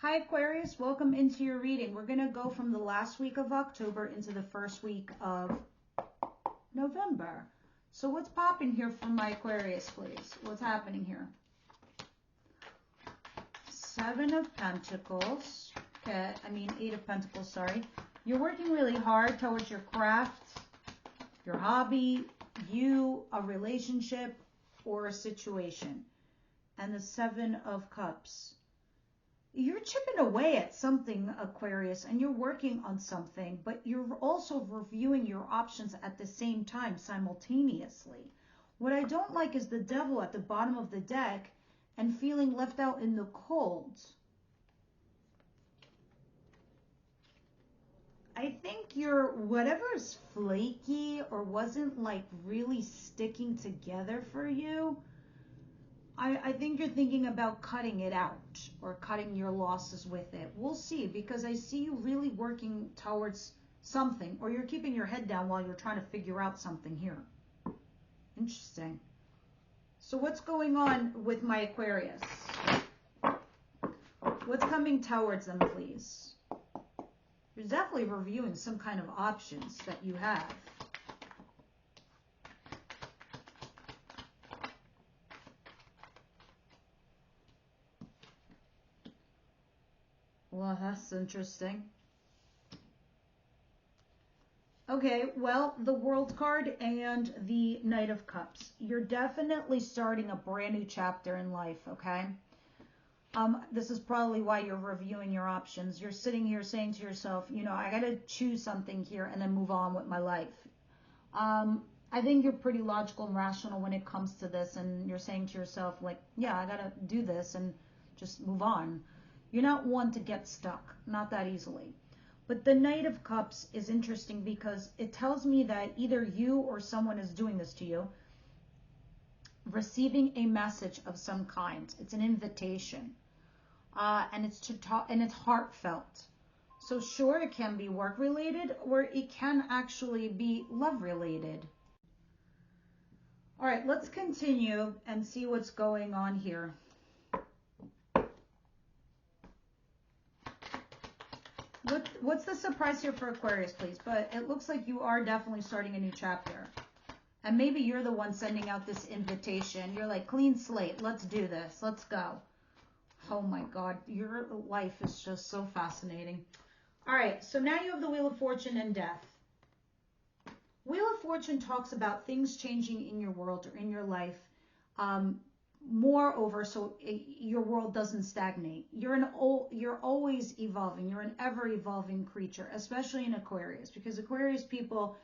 Hi Aquarius, welcome into your reading. We're going to go from the last week of October into the first week of November. So what's popping here for my Aquarius, please? What's happening here? Seven of Pentacles. Okay, Eight of Pentacles, sorry. You're working really hard towards your craft, your hobby, a relationship, or a situation. And the Seven of Cups. You're chipping away at something, Aquarius, and you're working on something, but you're also reviewing your options at the same time, simultaneously. What I don't like is the Devil at the bottom of the deck and feeling left out in the cold. I think whatever is flaky or wasn't like really sticking together for you, I think you're thinking about cutting it out or cutting your losses with it. We'll see, because I see you really working towards something, or you're keeping your head down while you're trying to figure out something here. Interesting. So what's going on with my Aquarius? What's coming towards them, please? You're definitely reviewing some kind of options that you have. Well, that's interesting. Okay, well, the World card and the Knight of Cups. You're definitely starting a brand new chapter in life, okay? This is probably why you're reviewing your options. You're sitting here saying to yourself, I got to choose something here and then move on with my life. I think you're pretty logical and rational when it comes to this, and you're saying to yourself, like, yeah, I got to do this and just move on. You're not one to get stuck, not that easily. But the Knight of Cups is interesting because it tells me that either you or someone is doing this to you, receiving a message of some kind. It's an invitation, and it's to talk, and it's heartfelt. So sure, it can be work related, or it can actually be love related. All right, let's continue and see what's going on here. What's the surprise here for Aquarius, please? But it looks like you are definitely starting a new chapter. And maybe you're the one sending out this invitation. You're like, clean slate, let's do this, let's go. Oh my God, your life is just so fascinating. All right, so now you have the Wheel of Fortune and Death. Wheel of Fortune talks about things changing in your world or in your life. Moreover, so your world doesn't stagnate. You're always evolving. You're an ever-evolving creature, especially in Aquarius, because Aquarius people,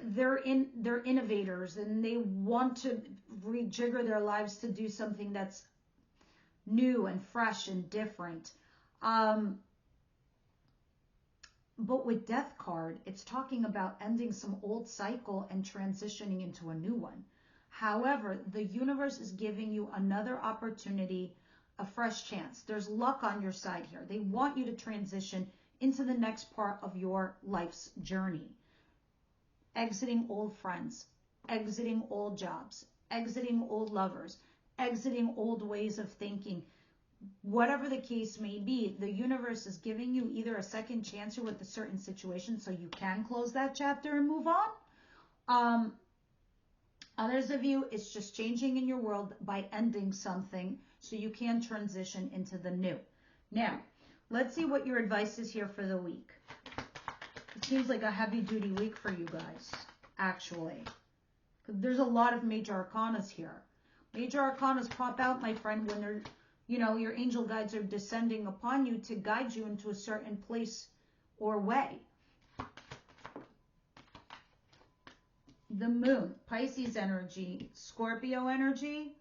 they're innovators, and they want to rejigger their lives to do something that's new and fresh and different. But with Death card, it's talking about ending some old cycle and transitioning into a new one. However, the universe is giving you another opportunity, a fresh chance. There's luck on your side here. They want you to transition into the next part of your life's journey. Exiting old friends, exiting old jobs, exiting old lovers, exiting old ways of thinking. Whatever the case may be, the universe is giving you either a second chance with a certain situation so you can close that chapter and move on. Others of you, it's just changing in your world by ending something so you can transition into the new. Now, let's see what your advice is here for the week. It seems like a heavy-duty week for you guys, actually. There's a lot of major arcanas here. Major arcanas pop out, my friend, when they're, your angel guides are descending upon you to guide you into a certain place or way. The Moon, Pisces energy, Scorpio energy,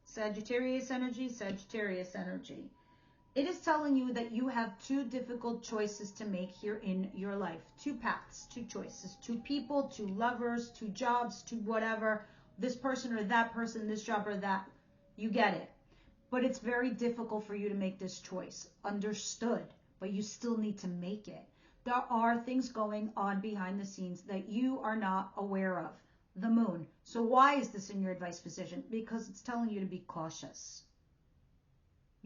Sagittarius energy, Sagittarius energy. It is telling you that you have two difficult choices to make here in your life. Two paths, two choices, two people, two lovers, two jobs, two whatever. This person or that person, this job or that. You get it. But it's very difficult for you to make this choice. Understood. But you still need to make it. There are things going on behind the scenes that you are not aware of. The Moon. So why is this in your advice position? Because it's telling you to be cautious.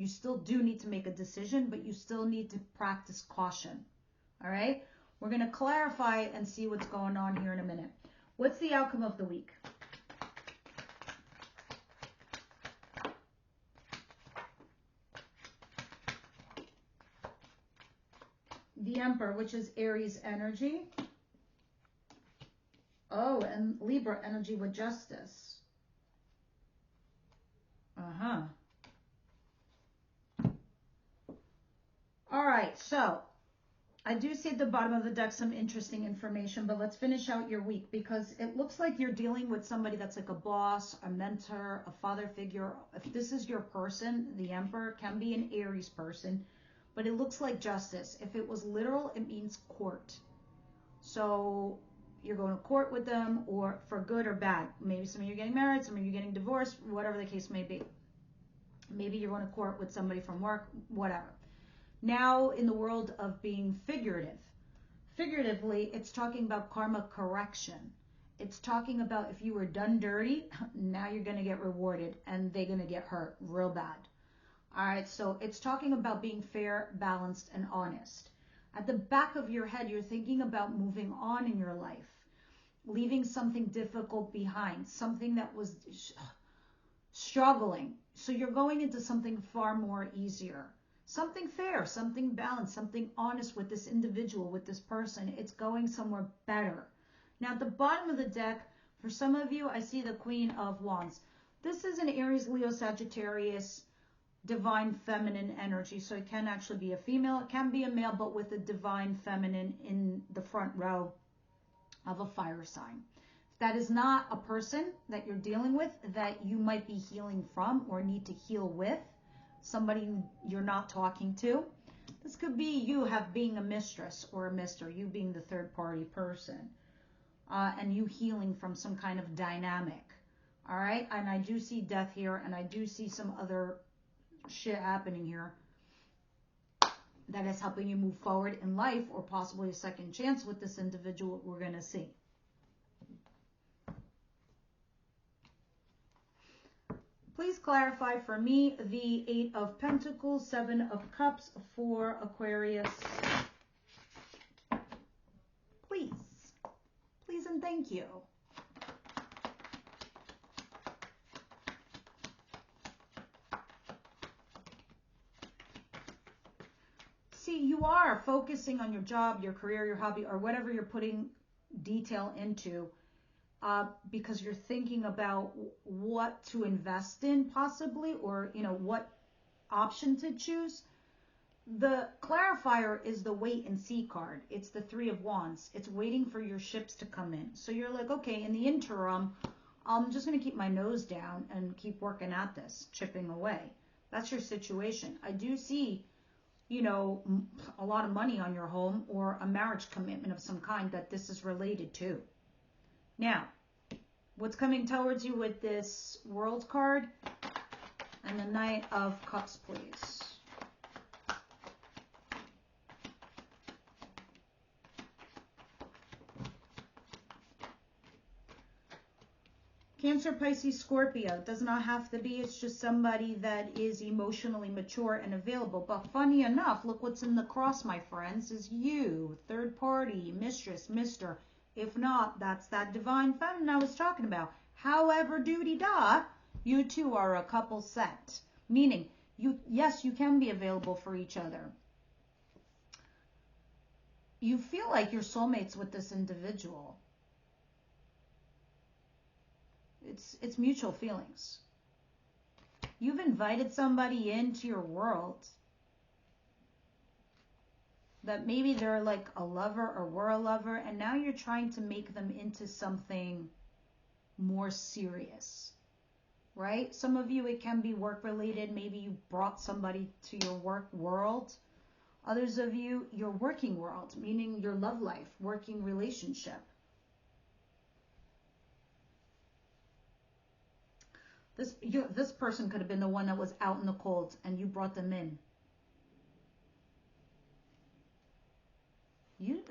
You still do need to make a decision, but you still need to practice caution. All right? We're going to clarify and see what's going on here in a minute. What's the outcome of the week? The Emperor, which is Aries energy. Oh, and Libra energy with Justice. All right, so I do see at the bottom of the deck some interesting information, but let's finish out your week, because it looks like you're dealing with somebody that's like a boss, a mentor, a father figure. If this is your person, the Emperor can be an Aries person, but it looks like Justice. If it was literal, it means court. So you're going to court with them, or for good or bad. Maybe some of you are getting married, some of you are getting divorced, whatever the case may be. Maybe you're going to court with somebody from work, whatever. Now, in the world of being figuratively, it's talking about karma correction. It's talking about if you were done dirty, now you're going to get rewarded, and they're going to get hurt real bad. All right, so it's talking about being fair, balanced, and honest. At the back of your head, you're thinking about moving on in your life, leaving something difficult behind, something that was struggling. So you're going into something far more easier. Something fair, something balanced, something honest with this individual, with this person. It's going somewhere better. Now, at the bottom of the deck, for some of you, I see the Queen of Wands. This is an Aries, Leo, Sagittarius, divine feminine energy. So it can actually be a female. It can be a male, but with a divine feminine in the front row of a fire sign. That is not a person that you're dealing with that you might be healing from or need to heal with. Somebody you're not talking to. This could be you being a mistress or a mister, you being the third party person, and you healing from some kind of dynamic. All right, and I do see death here, and I do see some other shit happening here that is helping you move forward in life, or possibly a second chance with this individual we're going to see. Please clarify for me the 8 of Pentacles, 7 of Cups for Aquarius. Please. Please and thank you. See, you are focusing on your job, your career, your hobby, or whatever you're putting detail into. Because you're thinking about what to invest in possibly, or what option to choose. The clarifier is the wait and see card. It's the 3 of Wands. It's waiting for your ships to come in. So you're like, okay, in the interim, I'm just going to keep my nose down and keep working at this, chipping away. That's your situation. I do see, a lot of money on your home, or a marriage commitment of some kind that this is related to. Now, what's coming towards you with this World card and the Knight of Cups, please? Cancer, Pisces, Scorpio. It does not have to be. It's just somebody that is emotionally mature and available. But funny enough, look what's in the cross, my friends, is you. Third party, mistress, mister. If not, that's that divine feminine I was talking about. However, doody-da, you two are a couple set. Meaning, yes, you can be available for each other. You feel like you're soulmates with this individual. It's mutual feelings. You've invited somebody into your world that maybe they're like a lover or were a lover, and now you're trying to make them into something more serious, right? Some of you, it can be work related. Maybe you brought somebody to your work world. Others of you, your working world, meaning your love life, working relationship. This person could have been the one that was out in the cold and you brought them in.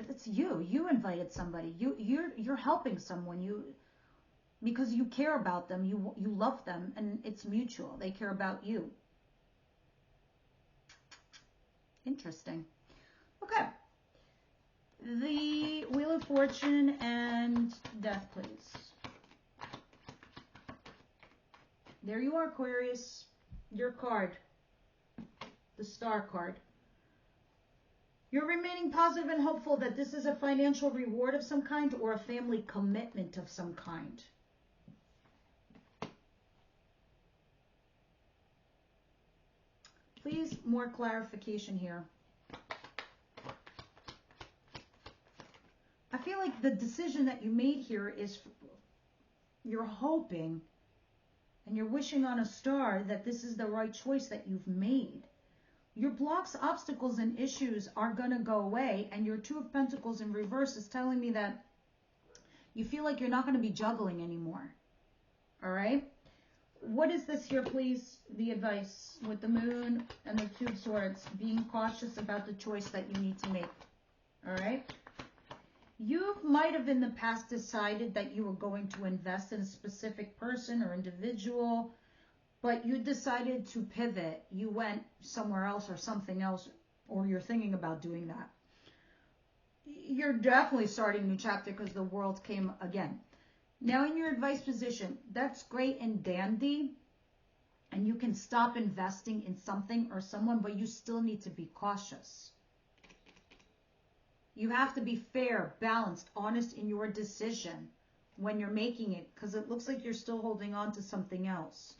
It's you. You invited somebody. You're helping someone. Because you care about them. You love them, and it's mutual. They care about you. Interesting. Okay. The Wheel of Fortune and Death, please. There you are, Aquarius. Your card. The Star card. You're remaining positive and hopeful that this is a financial reward of some kind or a family commitment of some kind. Please, more clarification here. I feel like the decision that you made here is you're hoping and you're wishing on a star that this is the right choice that you've made. Your blocks, obstacles, and issues are going to go away, and your Two of Pentacles in reverse is telling me that you feel like you're not going to be juggling anymore. All right? What is this here, please? The advice with the Moon and the Two of Swords. Being cautious about the choice that you need to make. All right? You might have in the past decided that you were going to invest in a specific person or individual, but you decided to pivot. You went somewhere else or something else, or you're thinking about doing that. You're definitely starting a new chapter because the world came again. Now in your advice position, that's great and dandy, and you can stop investing in something or someone, but you still need to be cautious. You have to be fair, balanced, honest in your decision when you're making it, because it looks like you're still holding on to something else.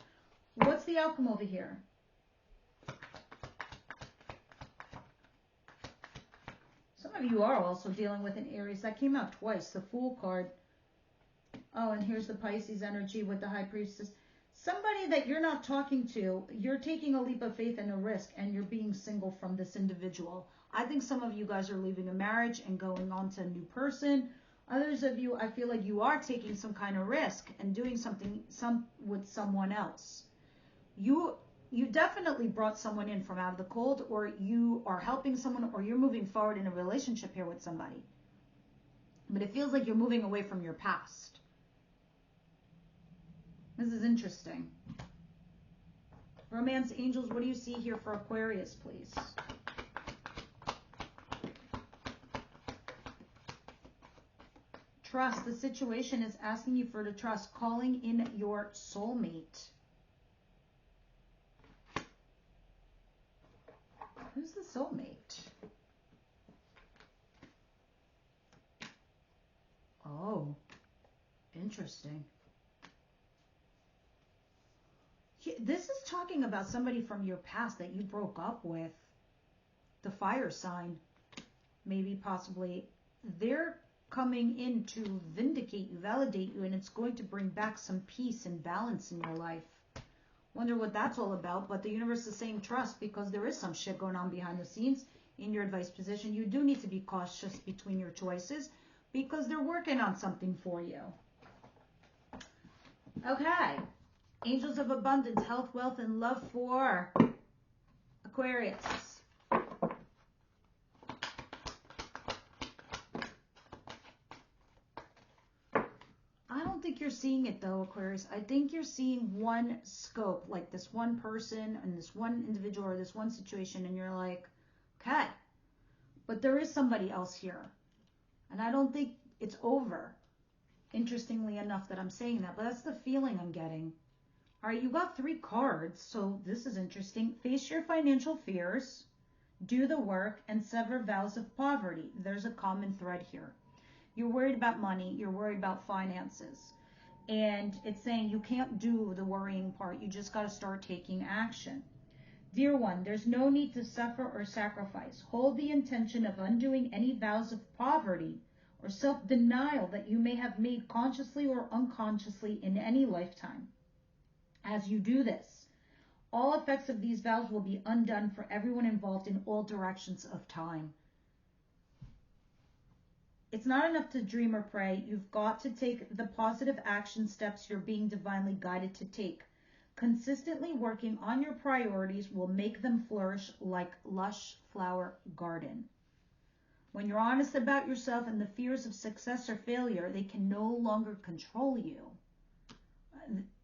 What's the outcome over here? Some of you are also dealing with an Aries. That came out twice, the Fool card. Oh, and here's the Pisces energy with the High Priestess. Somebody that you're not talking to, you're taking a leap of faith and a risk, and you're being single from this individual. I think some of you guys are leaving a marriage and going on to a new person. Others of you, I feel like you are taking some kind of risk and doing something with someone else. You definitely brought someone in from out of the cold, or you are helping someone, or you're moving forward in a relationship here with somebody. But it feels like you're moving away from your past. This is interesting. Romance angels, what do you see here for Aquarius, please? Trust. The situation is asking you for the trust, calling in your soulmate. Who's the soulmate? Oh, interesting. This is talking about somebody from your past that you broke up with. The fire sign, maybe, possibly. They're coming in to vindicate you, validate you, and it's going to bring back some peace and balance in your life. Wonder what that's all about, but the universe is saying trust, because there is some shit going on behind the scenes in your advice position. You do need to be cautious between your choices because they're working on something for you. Okay. Angels of abundance, health, wealth, and love for Aquarius. I don't think you're seeing it though, Aquarius. I think you're seeing one scope, like this one person and this one individual or this one situation, and you're like, okay, but there is somebody else here. And I don't think it's over, interestingly enough, that I'm saying that, but that's the feeling I'm getting. All right, you got 3 cards, so this is interesting. Face your financial fears, do the work, and sever vows of poverty. There's a common thread here. You're worried about money. You're worried about finances. And it's saying you can't do the worrying part. You just got to start taking action. Dear one, there's no need to suffer or sacrifice. Hold the intention of undoing any vows of poverty or self-denial that you may have made consciously or unconsciously in any lifetime. As you do this, all effects of these vows will be undone for everyone involved in all directions of time. It's not enough to dream or pray. You've got to take the positive action steps you're being divinely guided to take. Consistently working on your priorities will make them flourish like lush flower garden. When you're honest about yourself and the fears of success or failure, they can no longer control you.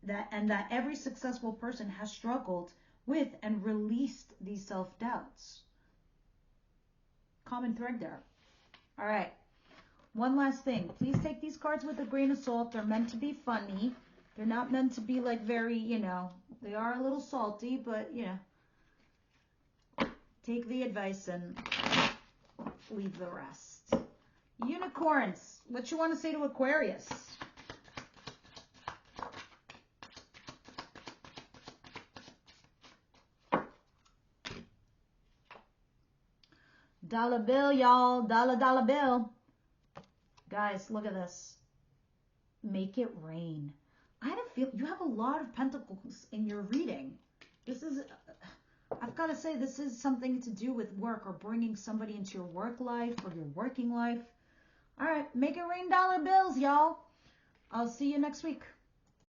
That every successful person has struggled with and released these self-doubts. common thread there. All right. One last thing. Please take these cards with a grain of salt. They're meant to be funny. They're not meant to be like very, you know, they are a little salty, but, you know, take the advice and leave the rest. Unicorns. What you want to say to Aquarius? Dollar bill, y'all. Dollar bill. Guys, look at this. Make it rain. I had a feel you have a lot of pentacles in your reading. This is, I've got to say, this is something to do with work or bringing somebody into your work life or your working life. All right, make it rain dollar bills, y'all. I'll see you next week.